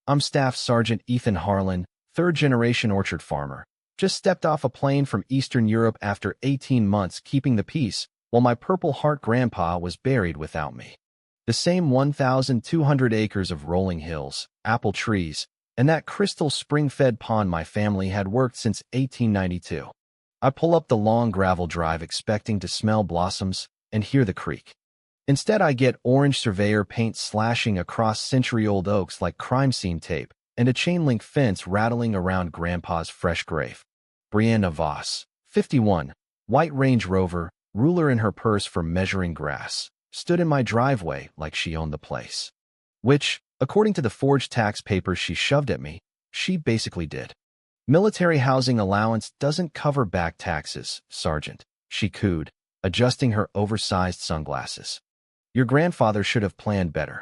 I'm Staff Sergeant Ethan Harlan, third-generation orchard farmer. Just stepped off a plane from Eastern Europe after 18 months keeping the peace, while my Purple Heart grandpa was buried without me. The same 1,200 acres of rolling hills, apple trees, and that crystal spring-fed pond my family had worked since 1892. I pull up the long gravel drive expecting to smell blossoms and hear the creak. Instead, I get orange surveyor paint slashing across century-old oaks like crime scene tape, and a chain-link fence rattling around Grandpa's fresh grave. Brianna Voss, 51, white Range Rover, ruler in her purse for measuring grass, stood in my driveway like she owned the place. Which, according to the forged tax papers she shoved at me, she basically did. Military housing allowance doesn't cover back taxes, Sergeant, she cooed, adjusting her oversized sunglasses. Your grandfather should have planned better.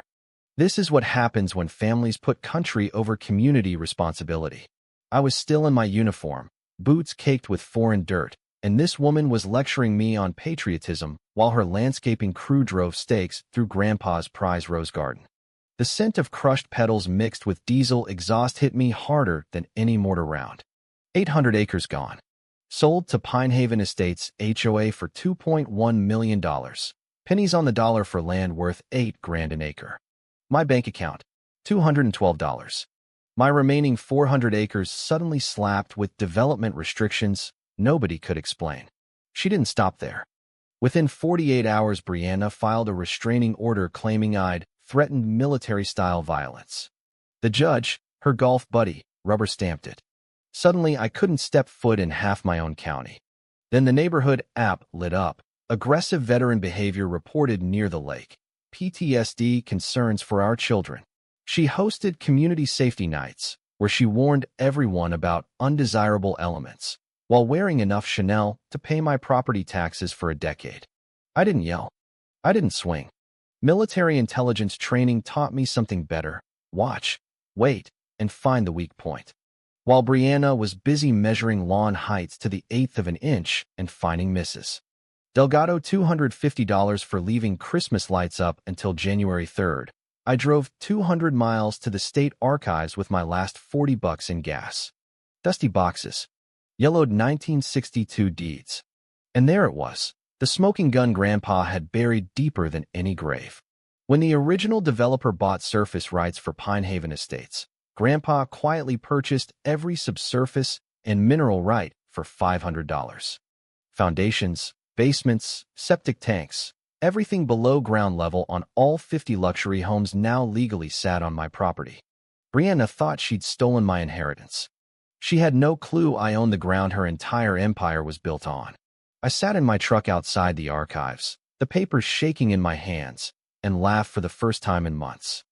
This is what happens when families put country over community responsibility. I was still in my uniform, boots caked with foreign dirt, and this woman was lecturing me on patriotism while her landscaping crew drove stakes through Grandpa's prize rose garden. The scent of crushed petals mixed with diesel exhaust hit me harder than any mortar round. 800 acres gone. Sold to Pinehaven Estates HOA for $2.1 million. Pennies on the dollar for land worth $8,000 an acre. My bank account, $212. My remaining 400 acres suddenly slapped with development restrictions nobody could explain. She didn't stop there. Within 48 hours, Brianna filed a restraining order claiming I'd threatened military-style violence. The judge, her golf buddy, rubber-stamped it. Suddenly, I couldn't step foot in half my own county. Then the neighborhood app lit up. Aggressive veteran behavior reported near the lake. PTSD concerns for our children. She hosted community safety nights, where she warned everyone about undesirable elements, while wearing enough Chanel to pay my property taxes for a decade. I didn't yell. I didn't swing. Military intelligence training taught me something better: watch, wait, and find the weak point. While Brianna was busy measuring lawn heights to the eighth of an inch and finding misses. Delgado $250 for leaving Christmas lights up until January 3rd. I drove 200 miles to the state archives with my last $40 in gas. Dusty boxes. Yellowed 1962 deeds. And there it was. The smoking gun Grandpa had buried deeper than any grave. When the original developer bought surface rights for Pinehaven Estates, Grandpa quietly purchased every subsurface and mineral right for $500. Foundations, basements, septic tanks, everything below ground level on all 50 luxury homes now legally sat on my property. Brianna thought she'd stolen my inheritance. She had no clue I owned the ground her entire empire was built on. I sat in my truck outside the archives, the papers shaking in my hands, and laughed for the first time in months.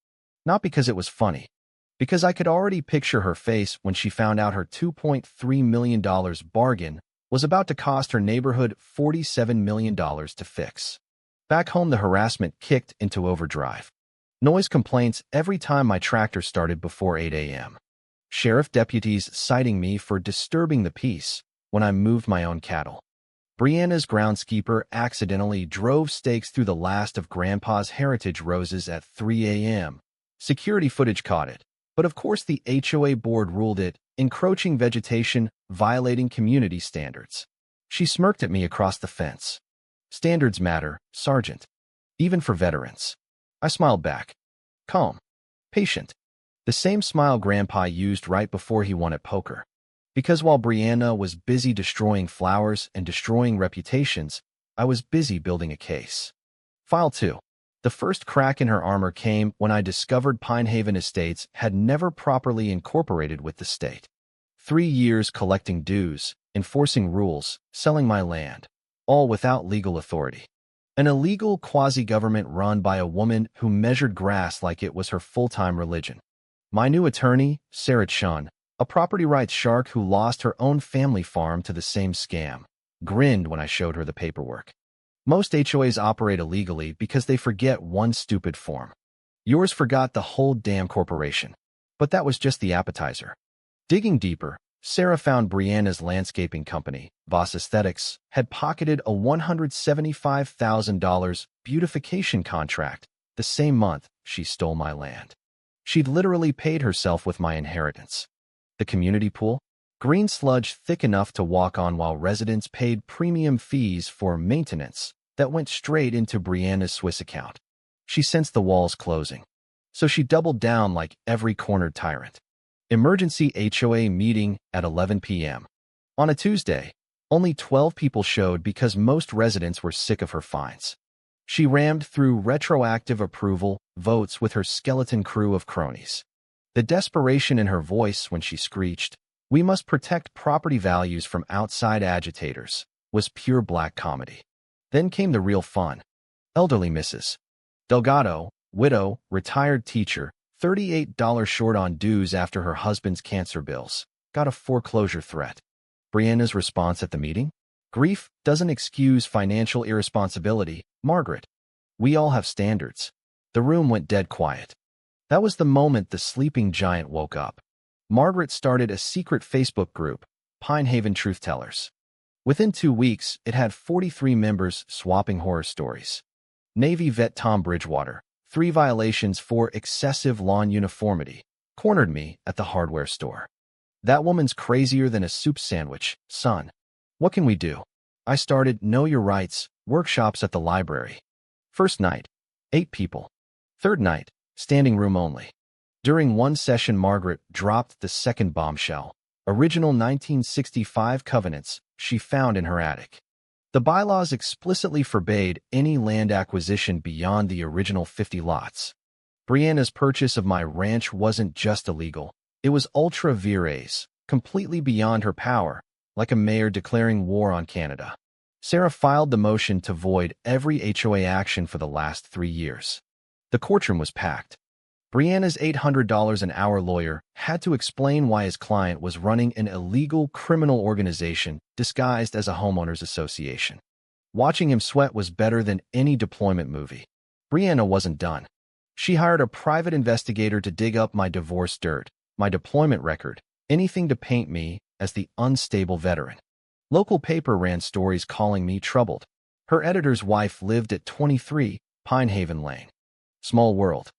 Not because it was funny, because I could already picture her face when she found out her $2.3 million bargain was about to cost her neighborhood $47 million to fix. Back home, the harassment kicked into overdrive. Noise complaints every time my tractor started before 8 a.m. Sheriff deputies citing me for disturbing the peace when I moved my own cattle. Brianna's groundskeeper accidentally drove stakes through the last of Grandpa's heritage roses at 3 a.m. Security footage caught it, but of course the HOA board ruled it encroaching vegetation, violating community standards. She smirked at me across the fence. Standards matter, Sergeant. Even for veterans. I smiled back. Calm. Patient. The same smile Grandpa used right before he won at poker. Because while Brianna was busy destroying flowers and destroying reputations, I was busy building a case. File 2. The first crack in her armor came when I discovered Pinehaven Estates had never properly incorporated with the state. 3 years collecting dues, enforcing rules, selling my land, all without legal authority. An illegal quasi-government run by a woman who measured grass like it was her full-time religion. My new attorney, Sarah Chun, a property rights shark who lost her own family farm to the same scam, grinned when I showed her the paperwork. Most HOAs operate illegally because they forget one stupid form. Yours forgot the whole damn corporation. But that was just the appetizer. Digging deeper, Sarah found Brianna's landscaping company, Voss Aesthetics, had pocketed a $175,000 beautification contract the same month she stole my land. She'd literally paid herself with my inheritance. The community pool? Green sludge thick enough to walk on while residents paid premium fees for maintenance that went straight into Brianna's Swiss account. She sensed the walls closing, so she doubled down like every cornered tyrant. Emergency HOA meeting at 11 p.m. On a Tuesday, only 12 people showed because most residents were sick of her fines. She rammed through retroactive approval votes with her skeleton crew of cronies. The desperation in her voice when she screeched, "We must protect property values from outside agitators," was pure black comedy. Then came the real fun. Elderly Mrs. Delgado, widow, retired teacher, $38 short on dues after her husband's cancer bills, got a foreclosure threat. Brianna's response at the meeting? Grief doesn't excuse financial irresponsibility, Margaret. We all have standards. The room went dead quiet. That was the moment the sleeping giant woke up. Margaret started a secret Facebook group, Pine Haven Truth Tellers. Within 2 weeks, it had 43 members swapping horror stories. Navy vet Tom Bridgewater, 3 violations for excessive lawn uniformity, cornered me at the hardware store. That woman's crazier than a soup sandwich, son. What can we do? I started Know Your Rights workshops at the library. First night, 8 people. Third night, standing room only. During one session, Margaret dropped the second bombshell, original 1965 covenants she found in her attic. The bylaws explicitly forbade any land acquisition beyond the original 50 lots. Brianna's purchase of my ranch wasn't just illegal, it was ultra vires, completely beyond her power, like a mayor declaring war on Canada. Sarah filed the motion to void every HOA action for the last 3 years. The courtroom was packed. Brianna's $800 an hour lawyer had to explain why his client was running an illegal criminal organization disguised as a homeowners association. Watching him sweat was better than any deployment movie. Brianna wasn't done. She hired a private investigator to dig up my divorce dirt, my deployment record, anything to paint me as the unstable veteran. Local paper ran stories calling me troubled. Her editor's wife lived at 23 Pine Haven Lane. Small world.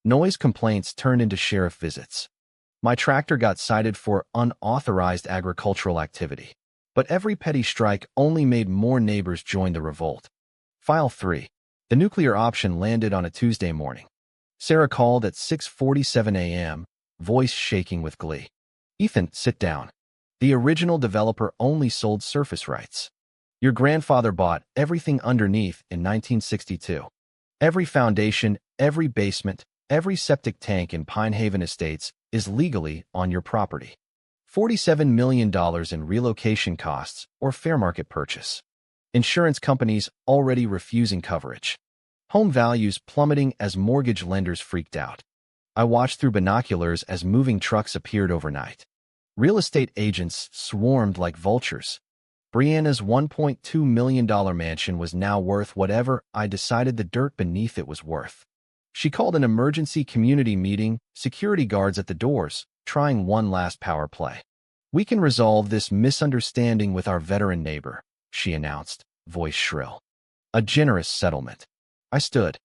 Noise complaints turned into sheriff visits. My tractor got cited for unauthorized agricultural activity. But every petty strike only made more neighbors join the revolt. File 3. The nuclear option landed on a Tuesday morning. Sarah called at 6:47 a.m., voice shaking with glee. "Ethan, sit down. The original developer only sold surface rights. Your grandfather bought everything underneath in 1962. Every foundation, every basement, every septic tank in Pine Haven Estates is legally on your property. $47 million in relocation costs or fair market purchase. Insurance companies already refusing coverage. Home values plummeting as mortgage lenders freaked out. I watched through binoculars as moving trucks appeared overnight. Real estate agents swarmed like vultures. Brianna's $1.2 million mansion was now worth whatever I decided the dirt beneath it was worth. She called an emergency community meeting, security guards at the doors, trying one last power play. "We can resolve this misunderstanding with our veteran neighbor," she announced, voice shrill. "A generous settlement." I stood.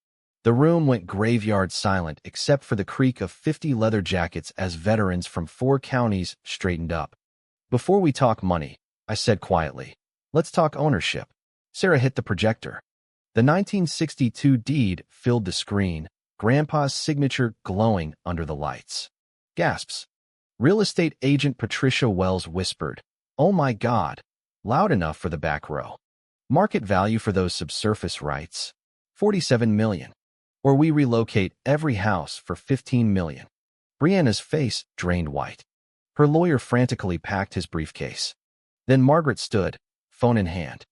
The room went graveyard silent except for the creak of 50 leather jackets as veterans from 4 counties straightened up. "Before we talk money," I said quietly, "let's talk ownership." Sarah hit the projector. The 1962 deed filled the screen, Grandpa's signature glowing under the lights. Gasps. Real estate agent Patricia Wells whispered, "Oh my God," loud enough for the back row. "Market value for those subsurface rights? $47 million. Or we relocate every house for $15 million. Brianna's face drained white. Her lawyer frantically packed his briefcase. Then Margaret stood, phone in hand.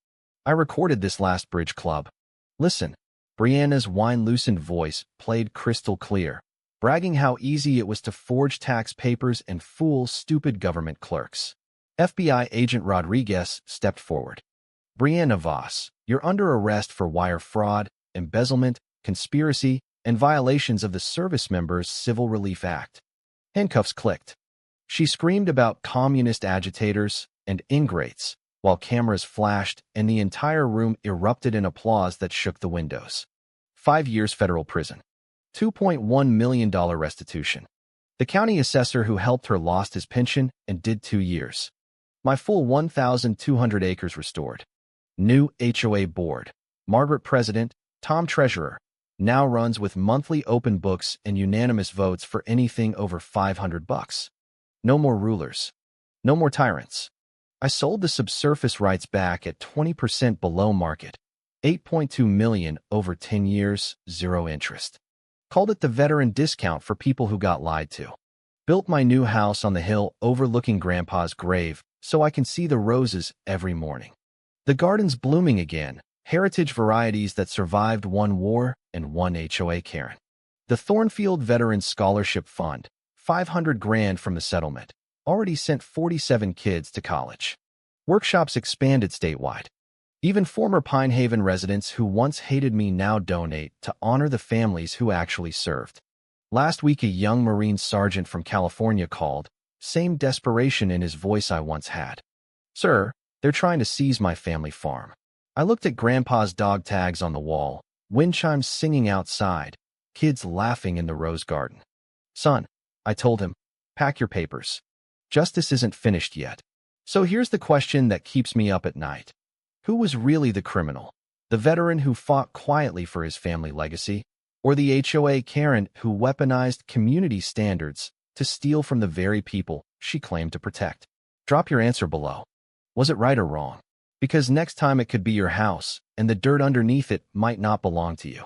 "I recorded this last bridge club. Listen." Brianna's wine-loosened voice played crystal clear, bragging how easy it was to forge tax papers and fool stupid government clerks. FBI agent Rodriguez stepped forward. "Brianna Voss, you're under arrest for wire fraud, embezzlement, conspiracy, and violations of the Service Members Civil Relief Act." Handcuffs clicked. She screamed about communist agitators and ingrates, while cameras flashed and the entire room erupted in applause that shook the windows. 5 years federal prison. $2.1 million restitution. The county assessor who helped her lost his pension and did 2 years. My full 1,200 acres restored. New HOA board. Margaret president, Tom treasurer. Now runs with monthly open books and unanimous votes for anything over $500. No more rulers. No more tyrants. I sold the subsurface rights back at 20% below market. $8.2 million over 10 years, 0 interest. Called it the veteran discount for people who got lied to. Built my new house on the hill overlooking Grandpa's grave so I can see the roses every morning. The garden's blooming again, heritage varieties that survived 1 war and 1 HOA Karen. The Thornfield Veterans Scholarship Fund, $500,000 from the settlement, already sent 47 kids to college. Workshops expanded statewide. Even former Pine Haven residents who once hated me now donate to honor the families who actually served. Last week, a young Marine sergeant from California called, same desperation in his voice I once had. Sir, they're trying to seize my family farm. I looked at Grandpa's dog tags on the wall, wind chimes singing outside, kids laughing in the rose garden. Son, I told him, pack your papers. Justice isn't finished yet. So here's the question that keeps me up at night. Who was really the criminal? The veteran who fought quietly for his family legacy? Or the HOA Karen who weaponized community standards to steal from the very people she claimed to protect? Drop your answer below. Was it right or wrong? Because next time it could be your house, and the dirt underneath it might not belong to you.